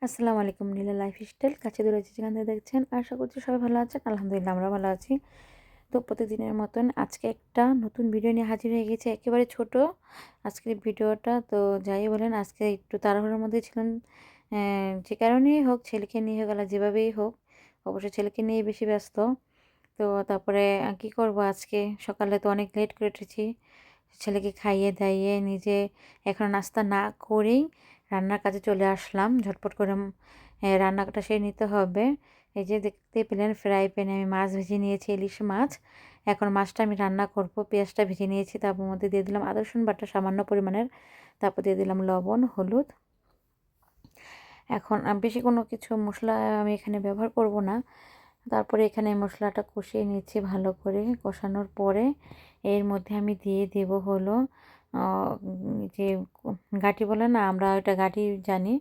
আসসালামু আলাইকুম। নীলা লাইফস্টাইল কাছে দূরে যেখান থেকে দেখছেন আশা করছি সবাই ভালো আছেন। আলহামদুলিল্লাহ আমরা ভালো আছি। তো প্রতিদিনের মতন আজকে একটা নতুন ভিডিও নিয়ে হাজির হয়ে গেছে, একেবারে ছোট আজকের ভিডিওটা। তো যাই বলেন, আজকে একটু তাড়াহুড়োর মধ্যে ছিলাম, যে কারণেই হোক, ছেলেকে নিয়ে গেল যেভাবেই হোক, অবশ্যই ছেলেকে নিয়ে বেশি ব্যস্ত। তো তারপরে কি করব, আজকে সকালে তো অনেক লেট করে উঠেছি। ছেলেকে খাইয়ে দাইয়ে নিজে এখন নাস্তা না করেই রান্নার কাজে চলে আসলাম। ঝটপট করে রান্নাটা সেরে নিতে হবে। এই যে দেখতে পেলেন, ফ্রাই প্যানে আমি মাছ ভেজে নিয়েছি, ইলিশ মাছ। এখন মাছটা আমি রান্না করব। পেঁয়াজটা ভেজে নিয়েছি, তারপর মধ্যে দিয়ে দিলাম আদা রসুন বাটা সামান্য পরিমাণের, তারপর দিয়ে দিলাম লবণ হলুদ। এখন বেশি কোনো কিছু মশলা আমি এখানে ব্যবহার করব না। তারপরে এখানে মশলাটা কষিয়ে নিচ্ছি ভালো করে। কষানোর পরে এর মধ্যে আমি দিয়ে দেব হলো যে গাঁটি বলে না, আমরা ওইটা গাঁটি জানি,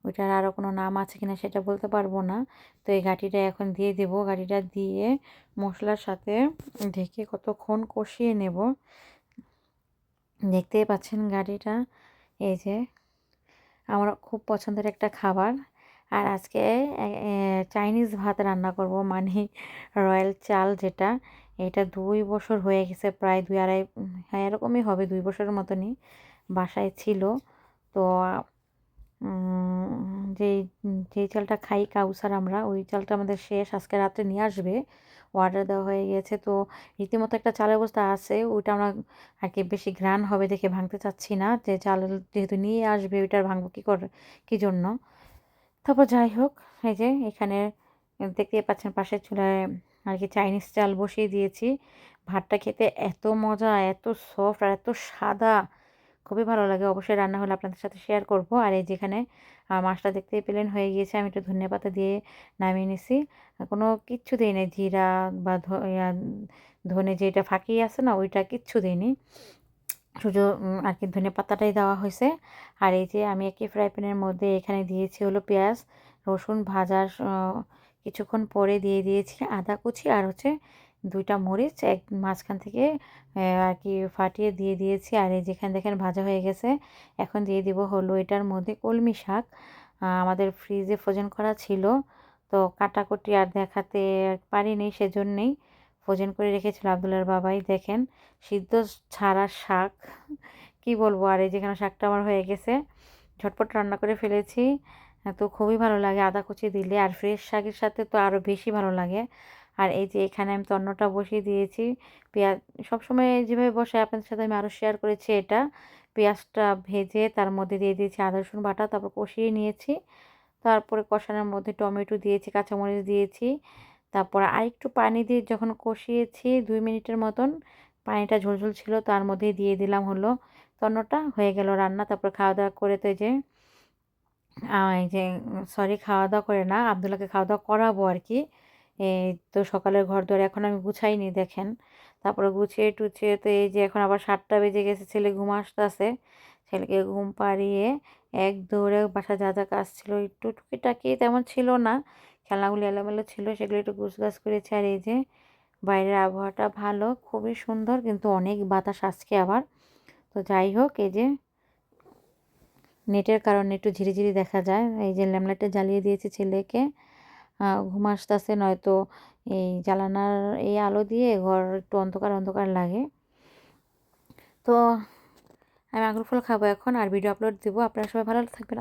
ওইটার আরও কোনো নাম আছে কিনা সেটা বলতে পারবো না। তো এই গাঁটিটা এখন দিয়ে দেব। গাঁটিটা দিয়ে মশলার সাথে ঢেকে কতক্ষণ কষিয়ে নেব। দেখতেই পাচ্ছেন গাঁটিটা, এই যে আমার খুব পছন্দের একটা খাবার। আর আজকে চাইনিজ ভাত রান্না করব, মানে রয়্যাল চাল যেটা, এটা 2 বছর হয়ে গেছে, প্রায় 2 আড়াই, হ্যাঁ এরকমই হবে, 2 বছরের মতনই বাসায় ছিল। তো যেই যেই চালটা খাই কাউসার আমরা, ওই চালটা আমাদের শেষ, আজকে রাত্রে নিয়ে আসবে, অর্ডার দেওয়া হয়ে গেছে। তো রীতিমতো একটা চালের বস্তা আছে, ওইটা আমরা আর কি বেশি ঘ্রাণ হবে দেখে ভাঙতে চাচ্ছি না, যে চাল যেহেতু নিয়ে আসবে ওইটার ভাঙবো কী করে, কী জন্য। তারপর যাই হোক, এই যে এখানে দেখতেই পাচ্ছেন পাশের চুলায় আর কি চাইনিজ চাল বসিয়ে দিয়েছি। ভাতটা খেতে এত মজা, এত সফট আর এত সাদা, খুবই ভালো লাগে। অবশ্যই রান্না হলে আপনাদের সাথে শেয়ার করব। আর এই যেখানে মাছটা দেখতেই পেলেন হয়ে গিয়েছে, আমি একটু ধনেপাতা দিয়ে নামিয়ে নিছি। কোনো কিচ্ছু দিই নাই, জিরা বা ধনে যেটা ফাঁকি আছে না, ওইটা কিচ্ছু দিইনি, শুধু আর কি ধনেপাতাটাই দেওয়া হয়েছে। আর এই যে আমি একই ফ্রাই প্যানের মধ্যে এখানে দিয়েছি হলো পেঁয়াজ রসুন ভাজার কিছুক্ষণ পরে দিয়ে দিয়েছি আদা কুচি, আর হচ্ছে 2টা মরিচ এক মাঝখান থেকে আর কি ফাটিয়ে দিয়ে দিয়েছি। আর এই যেখানে দেখেন ভাজা হয়ে গেছে, এখন দিয়ে দিব হলো এটার মধ্যে কলমি শাক, আমাদের ফ্রিজে ফ্রোজেন করা ছিল। তো কাটাকুটি আর দেখাতে পারিনি, সেজন্যেই ফ্রোজেন করে রেখেছিল আব্দুল্লার বাবাই। দেখেন সিদ্ধ ছাড়া শাক, কি বলবো। আর এই যেখানে শাকটা আমার হয়ে গেছে, ঝটপট রান্না করে ফেলেছি। তো খুবই ভালো লাগে আদা কুচি দিলে, আর ফ্রেশ শাকের সাথে তো আরও বেশি ভালো লাগে। আর এই যে এখানে আমি তন্নটা বসিয়ে দিয়েছি। পেঁয়াজ সবসময় যেভাবে বসাই আপনাদের সাথে আমি আরও শেয়ার করেছি এটা। পেঁয়াজটা ভেজে তার মধ্যে দিয়ে দিয়েছি আদা রসুন বাটা, তারপর কষিয়ে নিয়েছি। তারপরে কষানোর মধ্যে টমেটো দিয়েছি, কাঁচামরিচ দিয়েছি। তারপর আরেকটু পানি দিয়ে যখন কষিয়েছি 2 মিনিটের মতন, পানিটা ঝোলঝোল ছিল, তার মধ্যে দিয়ে দিলাম হলো তন্নটা, হয়ে গেল রান্না। তারপর খাওয়া দাওয়া করে, তো এই যে সরি, খাওয়া দাওয়া করে না, আব্দুল্লাহকে খাওয়া দাওয়া করাবো আর কি। এই তো সকালের ঘরদোর এখন আমি গুছাইনি দেখেন। তারপরে গুছিয়ে টুছিয়ে তো এই যে এখন আবার 7টা বেজে গেছে, ছেলে ঘুম আসতেছে। ছেলেকে ঘুম পাড়িয়ে এক দৌড়ে বাসা যা যা কাজ ছিল, একটু টুকিটাকি তেমন ছিল না, খেলনাগুলি এলোমেলো ছিল, সেগুলো একটু গুছগাছ করেছি। আর এই যে বাইরের আবহাওয়াটা ভালো, খুবই সুন্দর, কিন্তু অনেক বাতাস আজকে আবার। তো যাই হোক, এই যে নেটের কারণে একটু ঝিরিঝিরি দেখা যায়। এই যে ল্যাম্পলাইটটা জ্বালিয়ে দিয়েছি ছেলেকে, ঘুম আসতেছে, নয়তো এই জ্বালানার এই আলো দিয়ে ঘর একটু অন্ধকার অন্ধকার লাগে। তো আমি আঙুর ফল খাবো এখন, আর ভিডিও আপলোড দেবো। আপনারা সবাই ভালো থাকবেন।